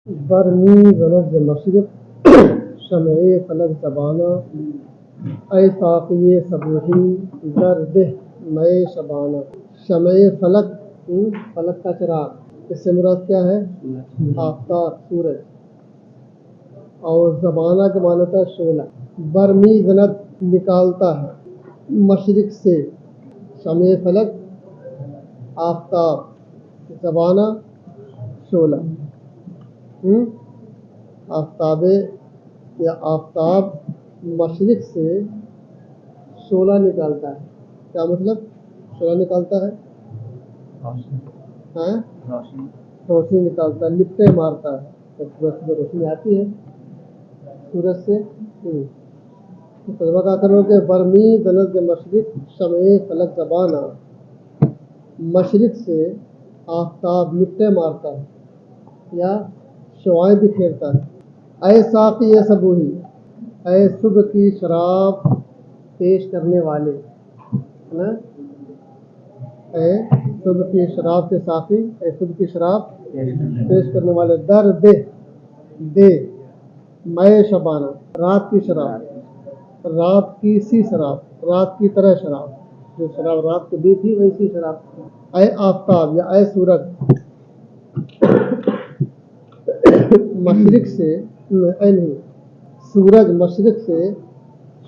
برمی زند مشرق شمع فلک زبانہ اے ساقی صبوحی درد میں شبانہ. شمع فلک، فلک کا چراغ، اس سے مراد کیا ہے؟ آفتاب، سورج. اور زبانہ کا معنی ہوتا ہے شعلہ. برمی زند نکالتا ہے مشرق سے، شمع فلک آفتاب، زبانہ شعلہ. آفتاب یا آفتاب مشرق سے شعلہ نکالتا ہے. کیا مطلب شعلہ نکالتا ہے؟ روشنی نکالتا ہے، لپٹے مارتا ہے. روشنی آتی ہے سورج سے. ترجمہ کا کرو کہ برمی زند مشرق شمع فلک زبانہ، مشرق سے آفتاب لپٹے مارتا ہے یا شعائیں بکھیرتا ہے. اے ساقی صبوحی، اے صبح کی شراب پیش کرنے والے. اے صبح کی شراب کے ساقی، اے صبح کی شراب پیش کرنے والے. در دے میں شبانہ، رات کی شراب، رات کی سی شراب، رات کی طرح شراب. جو شراب رات کو دی تھی ویسی شراب. اے آفتاب یا اے سورج، مشرق سے نہیں، سورج مشرق سے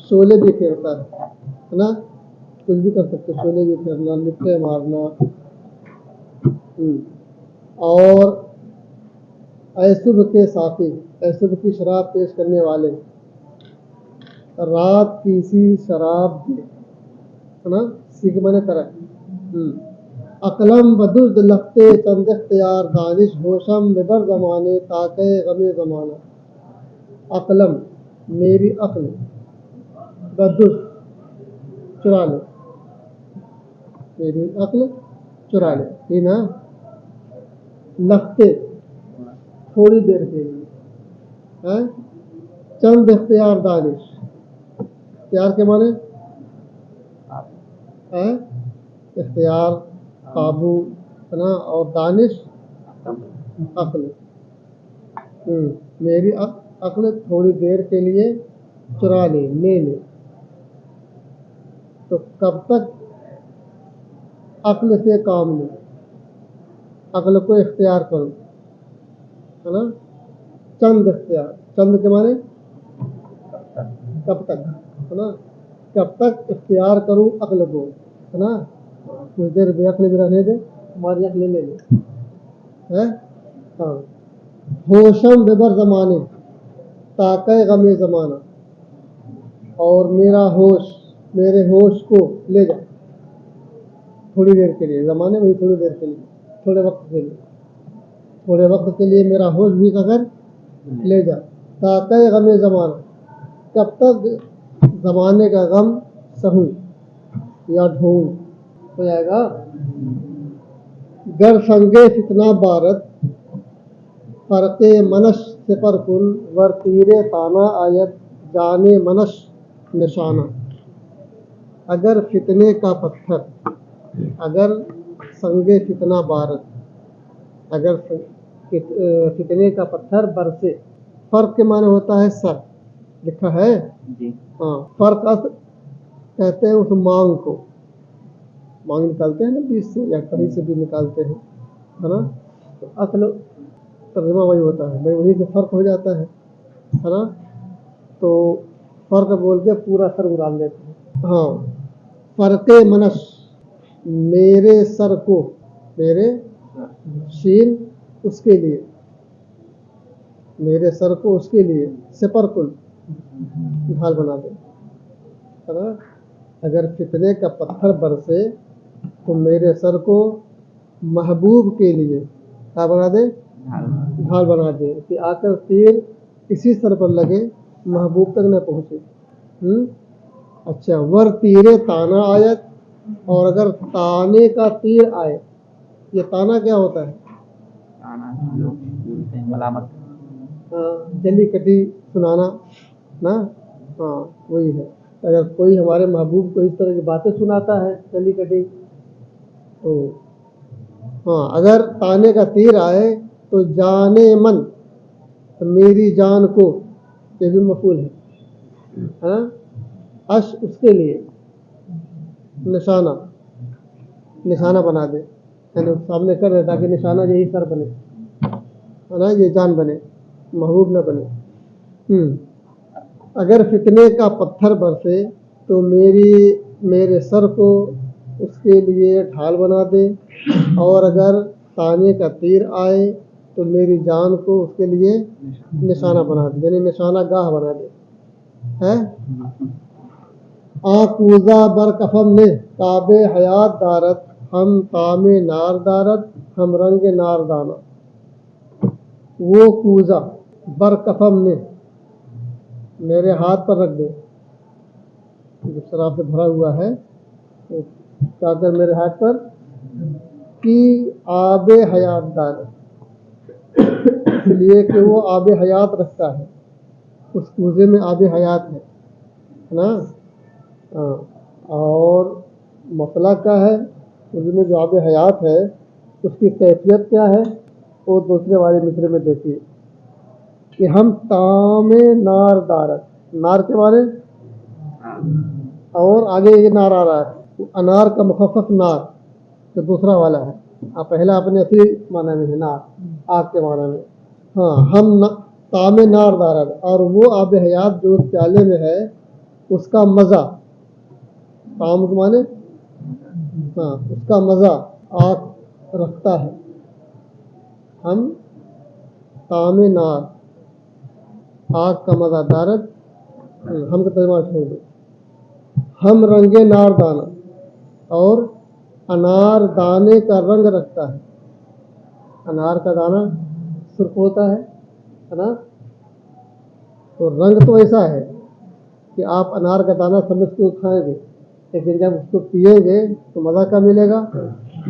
شعلے بکھیرتا ہے نا. کچھ بھی کر سکتے، شعلے بکھیرنا، لپٹے مارنا. اور اے صبح کے ساقی، اے صبح کی شراب پیش کرنے والے، رات کی سی شراب دے نا. سی کے معنی طرح. عقلم بدزد لختے چند اختیار دانش ہوشم ببر زمانے تاکہ غم زمانہ. عقلم میری عقل، بدزد چرا لے، میری عقل چرا لے. یہ نا لختے تھوڑی دیر کے لیے، چند اختیار دانش، اختیار کے معنی اختیار قابو نا، اور دانش عقل. میری عقل تھوڑی دیر کے لیے چرا لے، لے لے. تو کب تک عقل سے کام لے، عقل کو اختیار کرو ہے نا. چند اختیار، چند کے معنی کب تک ہے نا. کب تک اختیار کروں عقل کو ہے نا. کچھ دیر بے عقل بھی رہنے دے، ہماری عقل لے لے. ہاں. ہوشم ببر زمانے تاکہ غم زمانہ، اور میرا ہوش، میرے ہوش کو لے جا تھوڑی دیر کے لیے. زمانے میں تھوڑی دیر کے لیے، تھوڑے وقت کے لیے، تھوڑے وقت کے لیے میرا ہوش بھی اگر لے جا. تاکہ غم زمانہ، کب تک زمانے کا غم سہوں یا ڈھونڈ ہو جائے گا. گر سنگے فتنہ بارد فرق منش سپر کن ور تیرے تانا آیت جانے منش نشانہ. اگر فتنے کا پتھر، اگر سنگے فتنہ بارد، اگر فتنے کا پتھر برسے. فرق کے معنی ہوتا ہے سر، لکھا ہے ہاں. فرق کہتے ہیں اس مانگ کو، مانگ نکالتے ہیں نا 20 سے یا کہیں سے بھی نکالتے ہیں ہے نا. تو اصل ترجمہ وہی ہوتا ہے بھائی، وہی سے فرق ہو جاتا ہے نا. تو فرق بول کے پورا سر اڑال دیتے ہیں. ہاں. فرق منش، میرے سر کو، میرے شین اس کے لیے، میرے سر کو اس کے لیے. سپر کل ڈھال بنا دے ہے نا. اگر فتنے کا پتھر برسے تو میرے سر کو محبوب کے لیے کیا بنا دے؟ ڈھال بنا دے کہ آ کر تیر اسی سر پر لگے، محبوب تک نہ پہنچے. اچھا. ور تیرے تانا آیت، اور اگر تانے کا تیر آئے. یہ تانا کیا ہوتا ہے؟ ملامت، جلی کٹی سنانا نا. ہاں وہی ہے. اگر کوئی ہمارے محبوب کو اس طرح کی باتیں سناتا ہے جلی کٹی، تو ہاں اگر تانے کا تیر آئے تو جانے من تو میری جان کو یہ بھی مفعول ہے نا. اش اس کے لیے نشانہ نشانہ بنا دے یعنی سامنے کر دے تاکہ نشانہ یہی سر بنے ہے نا, یہ جان بنے محبوب نہ بنے. اگر فتنے کا پتھر برسے تو میرے سر کو اس کے لیے ڈھال بنا دے, اور اگر تانے کا تیر آئے تو میری جان کو اس کے لیے نشانہ بنا دے یعنی نشانہ گاہ بنا دے. ہے آکوزہ بر کفم نے کعب حیات دارت ہم تام نار دارت ہم رنگ نار دانا. وہ کوزہ بر کفم نے میرے ہاتھ پر رکھ دے, جو شراب سے بھرا ہوا ہے وہ کیا کر میرے ہاتھ پر کی آب حیات دارت اس لیے کہ وہ آب حیات رکھتا ہے, اس کوزے میں آب حیات ہے نا. اور مسئلہ کیا ہے اس میں جو آب حیات ہے اس کی کیفیت کیا ہے وہ دوسرے والے مصرے میں دیکھیے کہ ہم تام نار دارت, نار کے بارے اور آگے یہ نار آ رہا ہے انار کا مخفف نار جو دوسرا والا ہے, پہلا اپنے اصلی معنی میں ہے نار آگ کے معنی میں. ہاں ہم تام نار دارت اور وہ آب حیات جو اس پیالے میں ہے اس کا مزہ تام کے معنی ہاں اس کا مزہ آگ رکھتا ہے. ہم تام نار آگ کا مزہ دارت ہم کا ترجمہ چھوڑ دو. ہم رنگ نار دانا اور انار دانے کا رنگ رکھتا ہے. انار کا دانہ سرخ ہوتا ہے نا, تو رنگ تو ایسا ہے کہ آپ انار کا دانہ سمجھ کے کھائیں گے لیکن جب اس کو پیئیں گے تو مزہ کیا ملے گا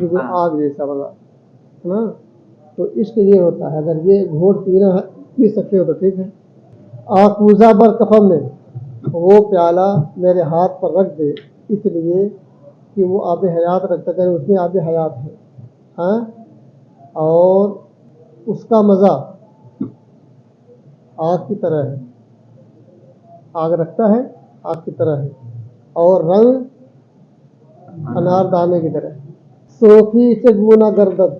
وہ آگ جیسا مزہ ہے نا. تو عشق یہ ہوتا ہے, اگر یہ گھوٹ پی سکتے ہو تو ٹھیک ہے. آکوزہ بر کفم نے وہ پیالہ میرے ہاتھ پر رکھ دے اس لیے کہ وہ آب حیات رکھتا ہے, اس میں آب حیات ہے ہاں, اور اس کا مزہ آگ کی طرح ہے, آگ رکھتا ہے آگ کی طرح ہے, اور رنگ انار دانے کی طرح. صوفی سے گونا گردد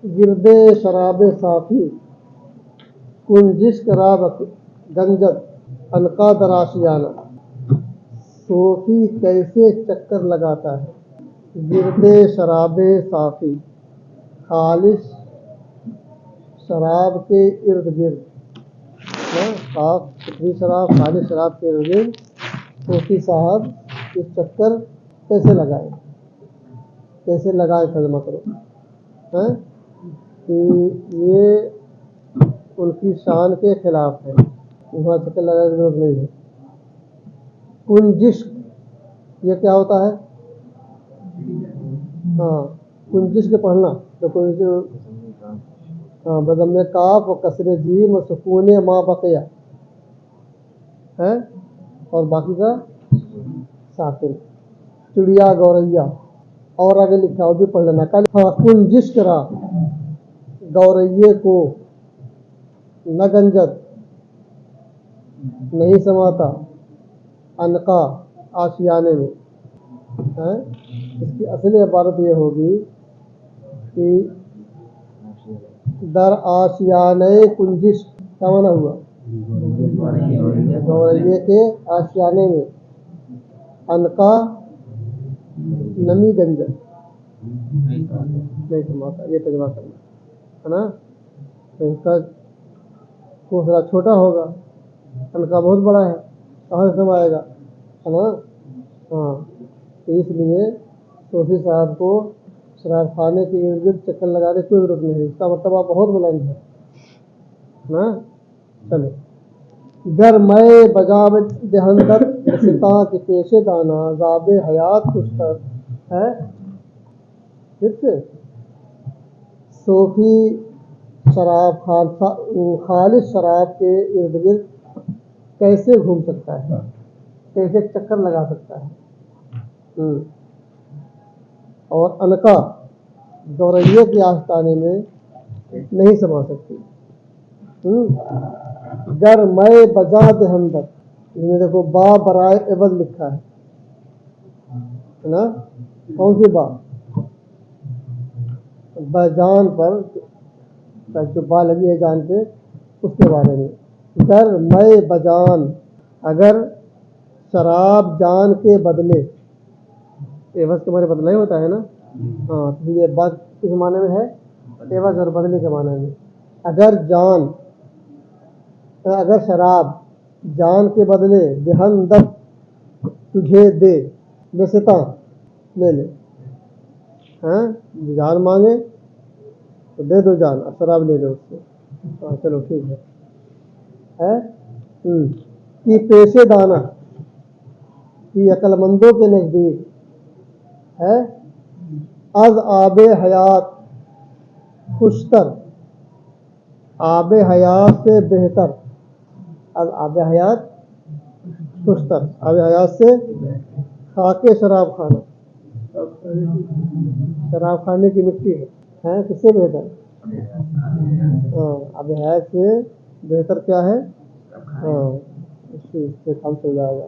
گردے شراب صافی کنجش کراب گنجد القا دراشیانہ. صوفی کیسے چکر لگاتا ہے گردے شراب صافی خالص شراب کے ارد گرد, صاف ستھری شراب خالص شراب کے ارد گرد صوفی صاحب اس چکر کیسے لگائے ترجمہ کرو کہ یہ ان کی شان کے خلاف ہے, وہاں چکر لگانے کی ضرورت نہیں ہے. کنجش یہ کیا ہوتا ہے ہاں کنجش کے پڑھنا تو ہاں بضم کاف و کسر جیم و سکون ما بقیہ ہے اور باقی کا ساکن. چڑیا گوریا اور آگے لکھا اور بھی پڑھ لینا. ہاں کنجش کرا گوریے کو نہ گنجد نہیں سماتا انقا آشیانے میں. اس کی اصلی عبارت یہ ہوگی کہ در آشیانے کنجش کیا مانا ہوا گوریے کے آشیانے میں انقا نمی گنجن نہیں سماتا, یہ ترجمہ کرنا ہے نا. تو اس کا کوسرا چھوٹا ہوگا, انقا بہت بڑا ہے, کہاں سے سمائے گا ہے نا. ہاں تو اس لیے صوفی صاحب کو شراب خانے کے ارد گرد چکر لگانے کی کوئی ضرورت نہیں ہے, اس کا مرتبہ بہت بلند ہے نا. چلو گر میں بجا دہندر ستا کے پیشے دانا زاب حیات کشتر ہے. ٹھیک سے صوفی شراب خالص شراب کے ارد گرد کیسے گھوم سکتا ہے, کیسے چکر لگا سکتا ہے. اور انقا گوریے کے آستانے میں نہیں سما سکتی. گر میں بجا دہندر، میں دیکھو با برائے عوض لکھا ہے نا، کون سی با؟ بجان پر جو با لگی ہے جان پہ اس کے بارے میں. گر میں بجان، اگر شراب جان کے بدلے، عوض کے معنی بدلہ ہی ہوتا ہے نا. ہاں تو یہ بات کس معنی میں ہے؟ عوض اور بدلے کے معنی میں. اگر جان، اگر شراب جان کے بدلے دہندت تجھے دے، بستاں لے لے. ہاں جان مانگے تو دے دو جان، اور شراب لے لو اس سے. ہاں چلو ٹھیک ہے. کہ پیشے دانا، کہ عقل مندوں کے نزدیک ہے از آب حیات خوشتر، آب حیات سے بہتر، از آب حیات خوشتر، آب حیات سے خاک شراب خانہ، شراب خانے کی مٹی ہے کس سے بہتر؟ ہاں آب حیات سے بہتر کیا ہے؟ ہاں اس سے کام چل جائے گا،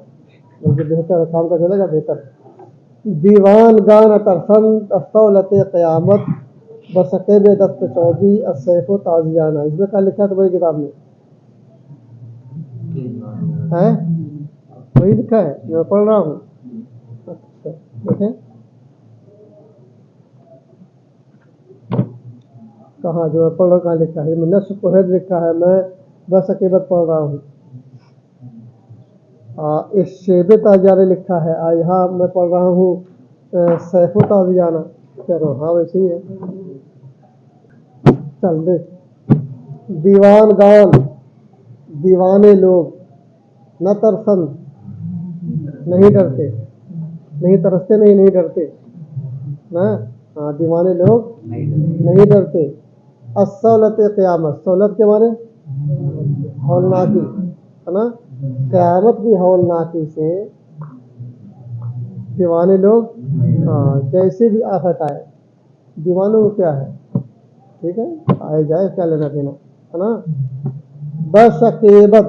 بلکہ بہتر کام کا چلے گا بہتر. دیوان گان ترسند استولت قیامت بسقب دست چوبی السیف و تازیانہ. اس میں کیا لکھا ہے تمہاری کتاب میں؟ ہے وہی لکھا ہے جو پڑھ رہا ہوں. اچھا دیکھیں کہاں جو میں پڑھ رہا ہوں کہاں لکھا ہے؟ میں نصف قہد لکھا ہے، میں بسقیبت پڑھ رہا ہوں. اس شیب تازیانہ لکھا ہے، یہاں میں پڑھ رہا ہوں سیف و تازیانہ. کہہ رہا ہوں ہاں ویسے ہی ہے. چل دیکھ، دیوان گان دیوانے لوگ، نہ ترسن نہیں ڈرتے، نہیں ترستے نہیں ڈرتے نا. ہاں دیوانے لوگ نہیں ڈرتے. السولت قیامت، سولت کے معنی ہولناکی ہے نا. قیامت کی ہولناکی سے دیوانے لوگ، ہاں جیسے بھی آفت آئے دیوانوں کو کیا ہے؟ ٹھیک ہے آئے جائے کیا لینا دینا ہے نا. بشکیبت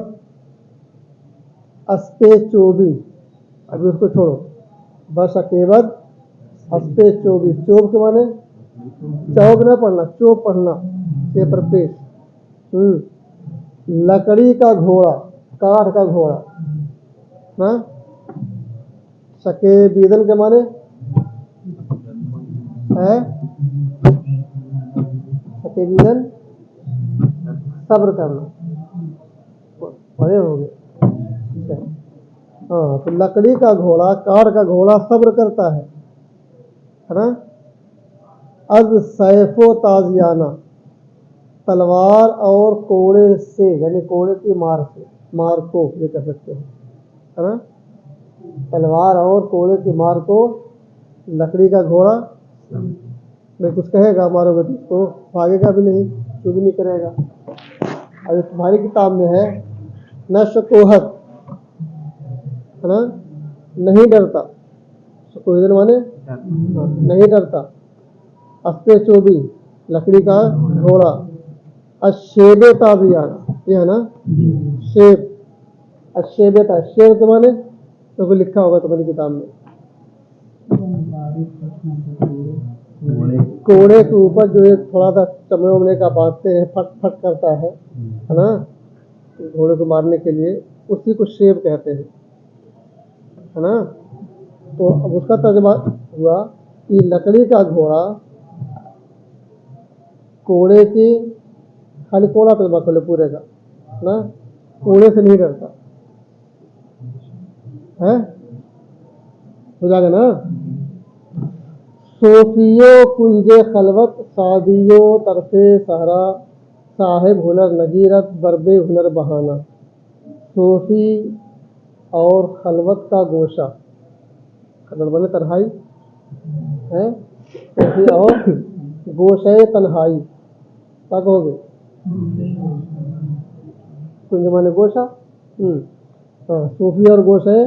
اسپے چوبی، ابھی اس کو چھوڑو. بشکیبت اسپے چوبی، چوب کے معنی چوب نہ پڑھنا، چوب پڑھنا پیپر پیش. لکڑی کا گھوڑا، کاٹھ کا گھوڑا نا. شکیبیدن کے معنی ہے شکیبیدن صبر کرنا، بڑے ہو گئے. ہاں تو لکڑی کا گھوڑا، کاٹھ کا گھوڑا صبر کرتا ہے نا. از سیف و تازیانہ، تلوار اور کوڑے سے، یعنی کوڑے کی مار سے، مار کو یہ کہہ سکتے ہیں ہے نا. تلوار اور کوڑے کی مار کو لکڑی کا گھوڑا میں کچھ کہے گا مارو گے تو بھاگے گا بھی نہیں، کچھ بھی نہیں کرے گا. ابھی تمہاری کتاب میں ہے نشکوہت ہے نا، نہیں ڈرتا. شکوہت مانے نہیں ڈرتا. اسپے چوبی لکڑی کا گھوڑا. الشیب تازیانہ یہ ہے نا شیب، الشیب شیب کے مانے تو کوئی لکھا ہوگا تمہاری کتاب میں. کوڑے کے اوپر جو ایک تھوڑا سا چمڑے ومڑے کا باندھتے ہیں، پھٹ پھٹ کرتا ہے نا گھوڑے کو مارنے کے لیے، اسی کو شیب کہتے ہیں ہے نا. تو اب اس کا ترجمہ ہوا کہ لکڑی کا گھوڑا کوڑے کی، خالی کوڑا ترجمہ کر لو پورے کا نا، کوڑے سے نہیں ڈرتا ہے. ہو جائے گا نا. صوفیو کنج خلوت سعدیو طرف صحرا صاحب ہنر نگیرت برب ہنر بہانہ. صوفی اور خلوت کا گوشہ، خلوت بنے تنہائی ہے، صوفی اور گوشہ تنہائی کیا کہو گے؟ کنج مانے گوشہ. ہاں صوفی اور گوشہ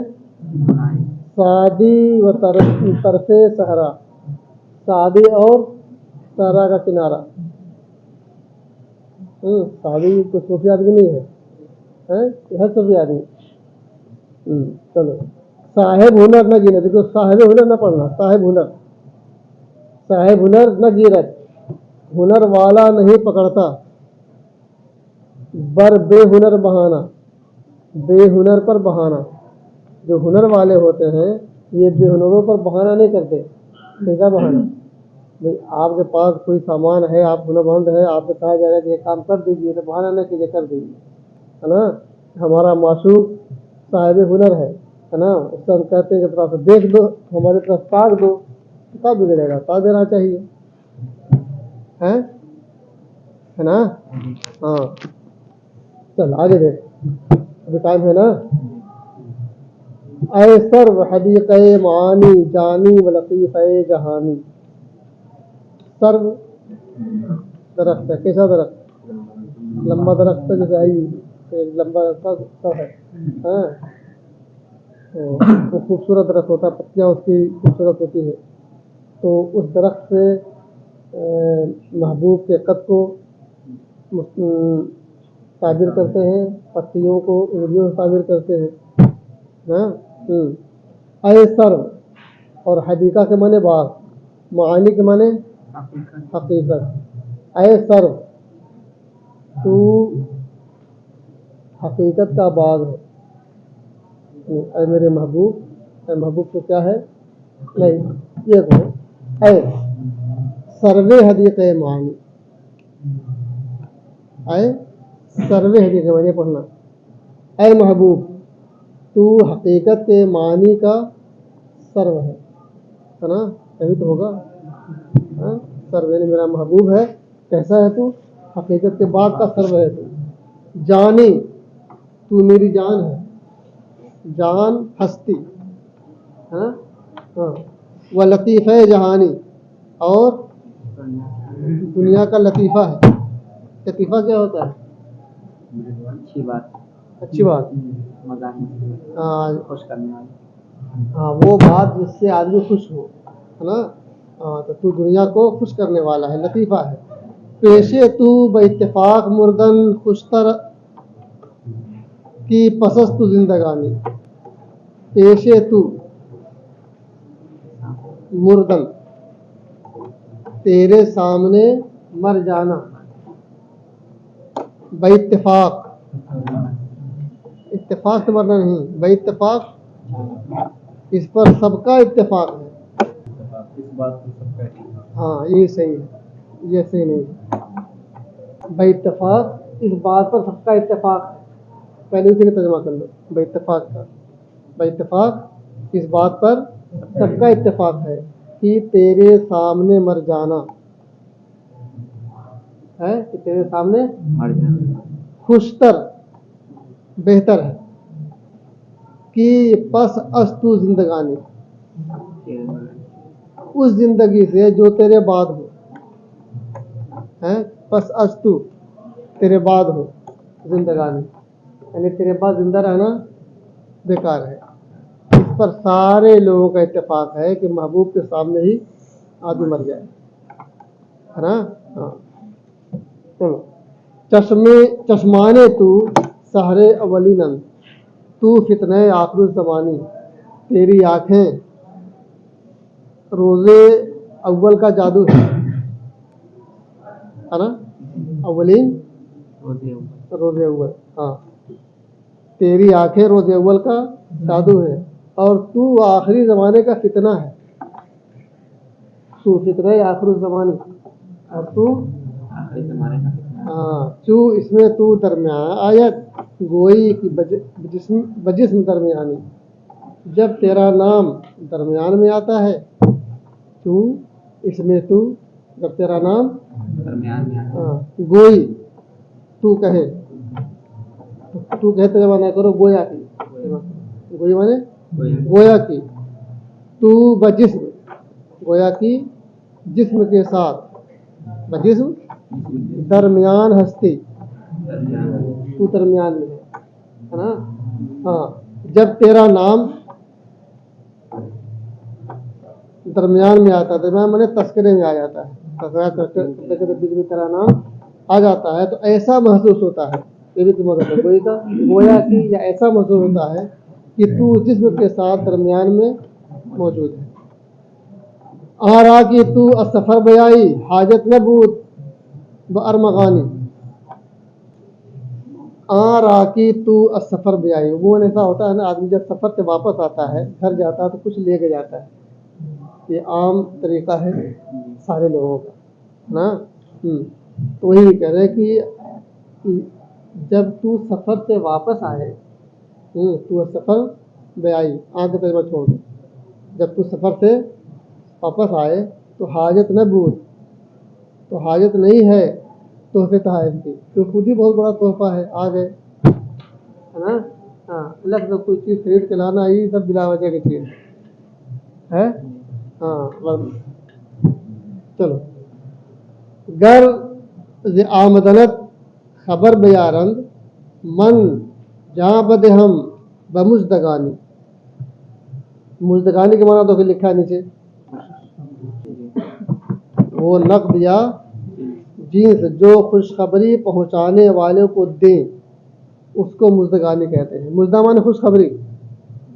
سعدی و طرف صحرا، سعدی اور صحرا کا کنارہ. سعدی کوئی صوفی آدمی نہیں ہے ہے سب یاد نہیں. چلو صاحب ہنر نہ گیرت. دیکھو صاحب ہنر نہ پڑھنا, صاحب ہنر, صاحب ہنر نہ گیرت, ہنر والا نہیں پکڑتا, بر بے ہنر بہانا, بے ہنر پر بہانا. جو ہنر والے ہوتے ہیں یہ بے ہنروں پر بہانا نہیں کرتے. کیسا بہانا؟ بھائی آپ کے پاس کوئی سامان ہے, آپ ہنر مند ہے, آپ سے کہا جائے گا کہ یہ کام کر دیجیے تو بہانا نہیں کیجیے, کر دیجیے, ہے نا. ہمارا معشوق صاحب ہنر ہے نا, اس سے ہم کہتے ہیں کہ تھوڑا سا دیکھ دو, ہماری طرف تاک دو, کب بگڑے گا, تاک دینا چاہیے, ہے نا. ہاں چل آگے دیکھ, ابھی ٹائم ہے نا. اے سرو حدیقہ معانی جانی و لطیفہ جہانی. سرو درخت ہے, کیسا درخت؟ لمبا درخت ہے, جیسے لمبا سر ہے, ہاں وہ خوبصورت درخت ہوتا ہے, پتیاں اس کی خوبصورت ہوتی ہے. تو اس درخت سے محبوب کے قد کو تعبیر کرتے ہیں, پتیوں کو انگلیوں سے تعبیر کرتے ہیں. ہاں اے سرو, اور حدیقہ کے معنی باغ, معانی کے معنی حقیقت. اے سرو تو حقیقت کا باغ ہے. اے میرے محبوب, اے محبوب تو کیا ہے, نہیں یہ کہو اے سروے حدیقہ معانی, اے سروے حدیقہ معنی پڑھنا. اے محبوب تو حقیقت کے معنی کا سرو ہے نا, تبھی تو ہوگا. سرو یعنی میرا محبوب ہے, کیسا ہے تو, حقیقت کے باغ کا سرو ہے تو. جانی تو میری جان ہے, جان ہستی, ہاں. وہ لطیفہ جہانی, اور دنیا کا لطیفہ ہے. لطیفہ کیا ہوتا ہے؟ اچھی بات, اچھی بات, خوش کرنے والی, ہاں وہ بات جس سے آدمی خوش ہو, ہے نا. ہاں تو دنیا کو خوش کرنے والا ہے, لطیفہ ہے. پیشے تو بے اتفاق مردن خوشتر کی پسست تو زندگانی. پیشے تو مردن, تیرے سامنے مر جانا, بے اتفاق, اتفاق سے مرنا نہیں, بے اتفاق اس پر سب کا اتفاق ہے. ہاں یہ صحیح ہے, یہ صحیح نہیں. بے اتفاق اس بات پر سب کا اتفاق ہے, پہلے اسی کا ترجمہ کر لو. بے اتفاق کا, بے اتفاق اس بات پر سب کا اتفاق ہے کہ تیرے سامنے مر جانا ہے, کہ تیرے سامنے مر جانا خوشتر بہتر ہے, کہ پس از تو زندگانی اس زندگی سے جو تیرے بعد ہو, پس از تو تیرے بعد ہو زندگانی, یعنی تیرے بعد زندہ رہنا بیکار ہے. اس پر سارے لوگوں کا اتفاق ہے کہ محبوب کے سامنے ہی آدمی مر جائے, ہے نا. ہاں چلو. چشمانے تو سحر اولینن, تو فتنہ آخر الزمانی. تیری آنکھیں روزے اول کا جادو ہے نا, اولین روزے اول, ہاں تیری آنکھیں روزے اول کا جادو ہے, اور تو آخری زمانے کا فتنہ ہے. تو فتنہ آخر الزمانی, اور تو ہاں چو اس میں تو درمیان آیت گوئی کی بجسم درمیانی. جب تیرا نام درمیان میں آتا ہے, تو اس میں تو, جب تیرا نام درمیان میں آتا ہے, گوئی تو کہے, تو کہتے جب نہ کرو, گویا کی, گوئی مانے گویا کی. تو بجسم, گویا کی جسم کے ساتھ, بجسم درمیان ہستی, تو درمیان میں ہے نا. ہاں جب تیرا نام درمیان میں آتا ہے, درمیان میں تذکرے میں آ جاتا ہے, تذکرے میں تیرا نام آ جاتا ہے, تو ایسا محسوس ہوتا ہے, یہ بھی تمہیں کرتا گوئی کا گویا کہ یا ایسا محسوس ہوتا ہے کہ تو جسم کے ساتھ درمیان میں موجود ہے. آرا کی تو السفر بیائی حاجت نہ بود بارمغانی. آرا کی تو السفر بیائی عموماً ایسا ہوتا ہے نا آدمی جب سفر سے واپس آتا ہے گھر جاتا ہے تو کچھ لے کے جاتا ہے. یہ عام طریقہ ہے سارے لوگوں کا نا. تو وہی کہہ رہے کہ جب تو سفر سے واپس آئے تو سفر بے آئی آنکھ تجربہ چھوڑ دو. جب تو سفر سے واپس آئے تو حاجت نہ بود تو حاجت نہیں ہے تحفے تحائف کی. تو خود ہی بہت بڑا تحفہ ہے. آ گئے ہے نا. ہاں الگ سے کوئی چیز خرید کے لانا یہ سب بلا وجہ کی چیز ہے. ہاں چلو گر ز آمدنت خبر بیارند من جہاں بد ہم بمزدگانی. مزدگانی کے معنی تو پھر لکھا ہے نیچے وہ نقد یا جنس جو خوشخبری پہنچانے والے کو دیں اس کو مزدگانی کہتے ہیں. مزدہ مانے خوشخبری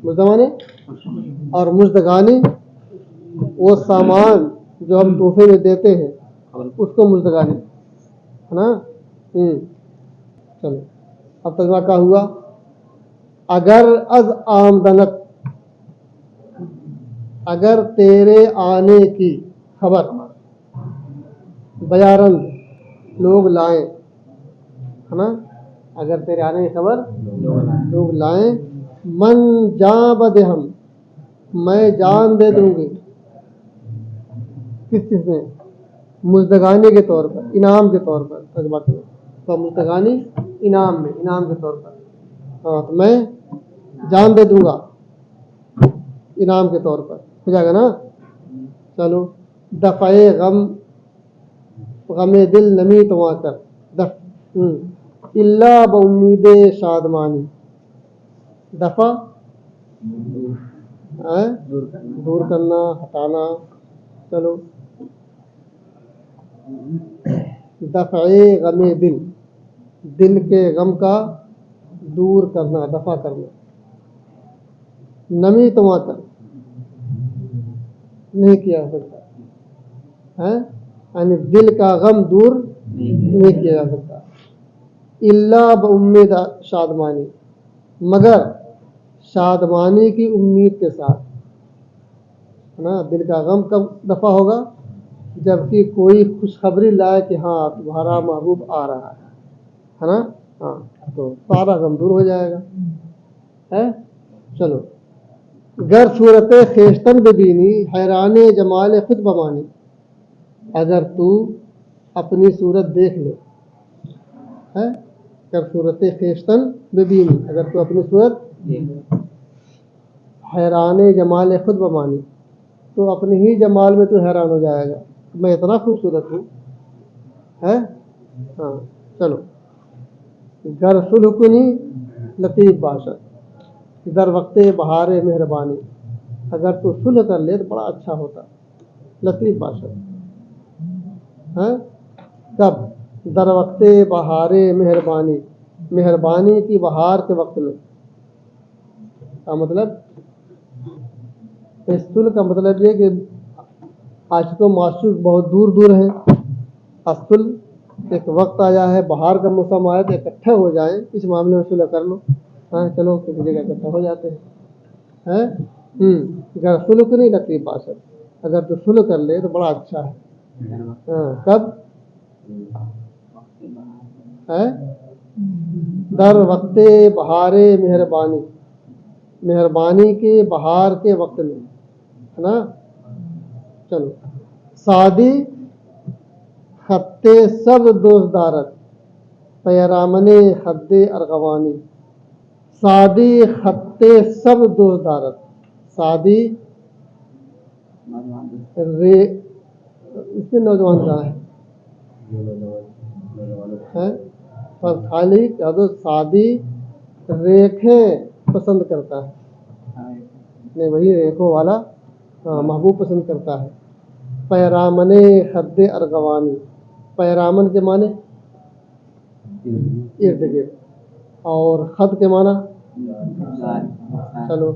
مزدہ مانے اور مزدگانی وہ سامان جو ہم تحفے میں دیتے ہیں اس کو مزدگانی ہے نا. چلو اب ترجمہ کیا ہوا. اگر از آمدنت اگر تیرے آنے کی خبر بیارند لوگ لائیں ہے نا. اگر تیرے آنے کی خبر لوگ لائیں من جاں بد ہم میں جان دے دوں گی. کس چیز میں مزدگانی کے طور پر انعام کے طور پر ترجمہ کرو تو مزدگانی انعام میں انعام کے طور پر. ہاں تو میں جان دے دوں گا انعام کے طور پر ہو جائے گا نا. چلو دفع غم دل نمی تما کر اللہ بامید شادمانی. دفع دور کرنا ہٹانا. چلو دفع غم دل دل کے غم کا دور کرنا دفع کرنا. نمی تما کر نہیں کیا جا سکتا ہے یعنی دل کا غم دور نہیں کیا جا سکتا. اللہ بامید شادمانی مگر شادمانی کی امید کے ساتھ ہے نا. دل کا غم کب دفع ہوگا جبکہ کوئی خوشخبری لائے کہ ہاں تمہارا محبوب آ رہا ہے نا. ہاں تو سارا غم دور ہو جائے گا ہے. چلو گر صورت خیشتن ببینی حیران جمال خود بمانی. اگر تو اپنی صورت دیکھ لے ہے گر صورت خیشتن ببینی اگر تو اپنی صورت حیران جمال خود بمانی تو اپنے ہی جمال میں تو حیران ہو جائے گا. میں اتنا خوبصورت ہوں ہے. ہاں چلو گر سلح کنی لطیف باشد در وقت بہار مہربانی. اگر تو صلح کر لے تو بڑا اچھا ہوتا. لطیف باشد ہے کب در وقت بہار مہربانی مہربانی کی بہار کے وقت میں. کا مطلب صلح کا مطلب یہ کہ آج تو معشوق بہت دور دور ہیں. صلح ایک وقت آیا ہے بہار کا موسم آیا تو اکٹھے ہو جائیں اس معاملے میں صلح کر لو. ہاں چلو کسی جگہ اکٹھا ہو جاتے ہیں. اگر صلح کو نہیں لطیف باشد اگر تو صلح کر لے تو بڑا اچھا ہے. ہاں کب ہے در وقت بہار مہربانی مہربانی کے بہار کے وقت میں ہے نا. چلو سعدی خط سب دوست دارت پیرامن خد ارغوانی. سعدی خط سب دوست دارت سعدی اس میں نوجوان کا ہے پر خالی کہہ دو سعدی ریکھیں پسند کرتا ہے نہیں وہی ریکھوں والا محبوب پسند کرتا ہے. پیرامن خد ارغوانی پیرامن کے معنی ارد گرد اور خط کے معنی چلو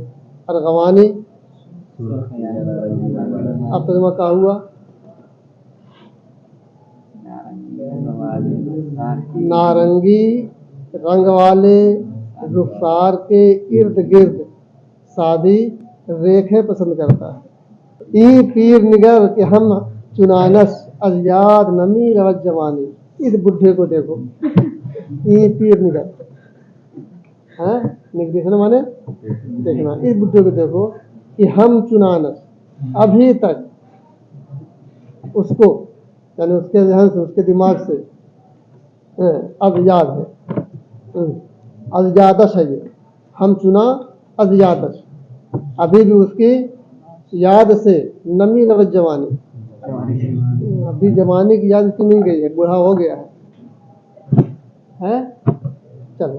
ارغوانی اب ترجمہ کیا ہوا؟ نارنگی رنگ والے رخسار کے ارد گرد سادی ریکھیں پسند کرتا ہے۔ ای پیر نگر کہ ہم چنانس از یاد نمی رود جوانی، اس بڈھے کو دیکھو، ای پیر نگر ہاں دیکھنا مانے دیکھنا، اس بڈھے کو دیکھو کہ ہم چنانس ابھی تک اس کو یعنی اس کے ذہن سے اس کے دماغ سے اب یاد ہے، از یادش ہے یہ، ہم چنا از یادش، ابھی بھی اس کی یاد سے نمی نوت جوانی، ابھی جوانی کی یاد اس کی نہیں گئی ہے، بوڑھا ہو گیا ہے۔ چلو